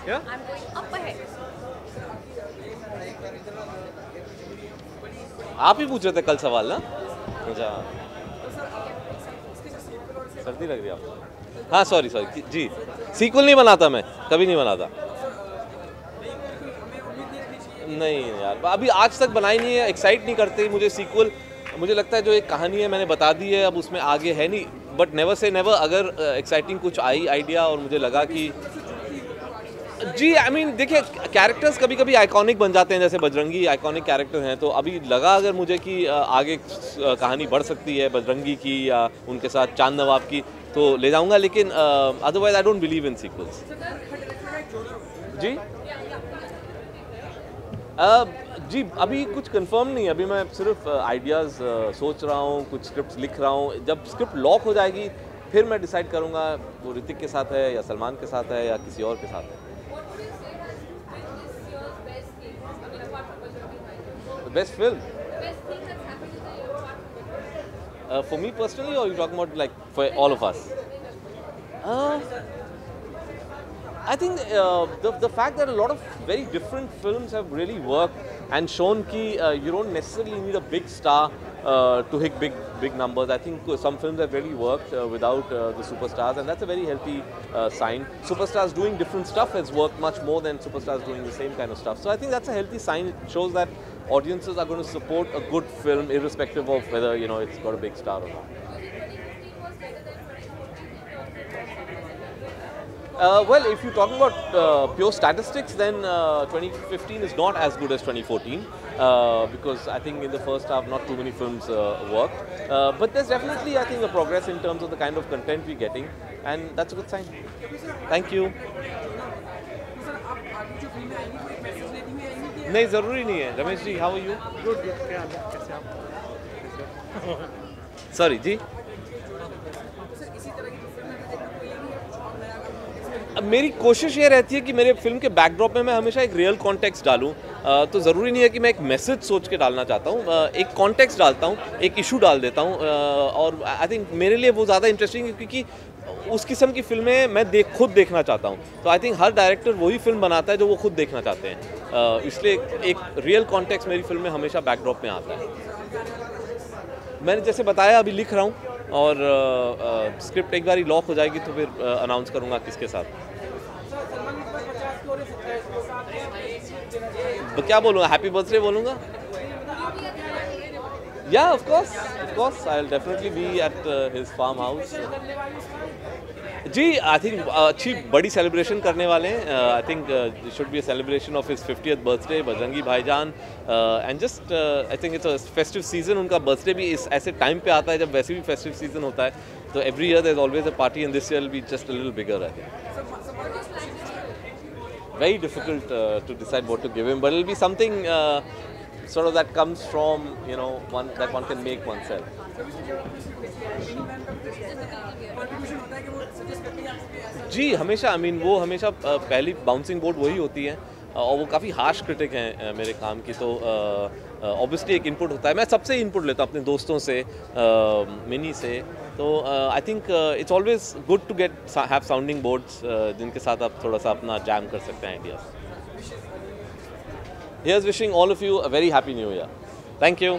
Yeah? I'm going up ahead. आप ही पूछ रहे थे कल सवाल ना? अच्छा, सर्दी लग रही है आपको? हाँ सॉरी सॉरी जी, सीक्वल नहीं बनाता मैं, कभी नहीं बनाता। नहीं यार, अभी आज तक बनाई नहीं है, एक्साइट नहीं करते मुझे सीक्वल। मुझे लगता है जो एक कहानी है मैंने बता दी है, अब उसमें आगे है नहीं। बट नेवर से नेवर, अगर एक्साइटिंग कुछ आई आइडिया और मुझे लगा कि जी आई मीन देखिए, कैरेक्टर्स कभी कभी आइकॉनिक बन जाते हैं, जैसे बजरंगी आइकॉनिक कैरेक्टर हैं, तो अभी लगा अगर मुझे कि आगे कहानी बढ़ सकती है बजरंगी की या उनके साथ चांद नवाब की, तो ले जाऊंगा, लेकिन otherwise I don't believe in sequels. जी जी अभी कुछ कंफर्म नहीं, अभी मैं सिर्फ आइडियाज़ सोच रहा हूँ, कुछ स्क्रिप्ट लिख रहा हूँ। जब स्क्रिप्ट लॉक हो जाएगी फिर मैं डिसाइड करूँगा वो ऋतिक के साथ है या सलमान के साथ है या किसी और के साथ है। Best film? For me personally, or are you talking about like for all of us? I think the fact that a lot of very different films have really worked and shown ki you don't necessarily need a big star to hit big numbers. I think some films have really worked without the superstars, and that's a very healthy sign. Superstars doing different stuff has worked much more than superstars doing the same kind of stuff. So I think that's a healthy sign. It shows that audiences are going to support a good film irrespective of whether it's got a big star or not. Well, if you're talking about pure statistics, then 2015 is not as good as 2014 because I think in the first half not too many films worked. But there's definitely, I think, a progress in terms of the kind of content we're getting, and that's a good sign. Thank you. नहीं ज़रूरी नहीं है। Ramesh ji, how are you? Good good, क्या हाल है, कैसे आप? Sorry जी, मेरी कोशिश ये रहती है कि मेरे फिल्म के बैकड्रॉप में मैं हमेशा एक रियल कॉन्टेक्स्ट डालूँ। तो ज़रूरी नहीं है कि मैं एक मैसेज सोच के डालना चाहता हूँ, एक कॉन्टेक्स्ट डालता हूँ, एक इशू डाल देता हूँ, और आई थिंक मेरे लिए वो ज़्यादा इंटरेस्टिंग है क्योंकि उस किस्म की फिल्में मैं खुद देखना चाहता हूँ। तो आई थिंक हर डायरेक्टर वही फिल्म बनाता है जो वो खुद देखना चाहते हैं, इसलिए एक रियल कॉन्टेक्स्ट मेरी फिल्म में हमेशा बैकड्रॉप में आता है। मैंने जैसे बताया अभी लिख रहा हूँ, और स्क्रिप्ट एक बार ही लॉक हो जाएगी तो फिर अनाउंस करूँगा किसके साथ। क्या बोलूँगा, हैप्पी बर्थडे बोलूँगा? या of course I will definitely be at his farm house. जी आई थिंक अच्छी बड़ी सेलिब्रेशन करने वाले हैं। I think should be a celebration of his 50th birthday, Bajrangi Bhaijaan, and just I think it's a festive season. उनका birthday भी इस ऐसे टाइम पे आता है जब वैसे भी फेस्टिव सीजन होता है, तो every year there is always a party, and this year will be just a little bigger. I think very difficult to decide what to give him, but it'll be something sort of that comes from one that one can make oneself. जी हमेशा, I mean वो हमेशा पहली bouncing board वही होती है, और वो काफ़ी हार्श क्रिटिक हैं मेरे काम की, तो ऑब्वियसली एक इनपुट होता है। मैं सबसे इनपुट लेता हूँ, अपने दोस्तों से, मिनी से, तो I think it's always good to get have sounding boards जिनके साथ आप थोड़ा सा अपना जैम कर सकते हैं ideas. Here's wishing all of you a very happy new year. Thank you.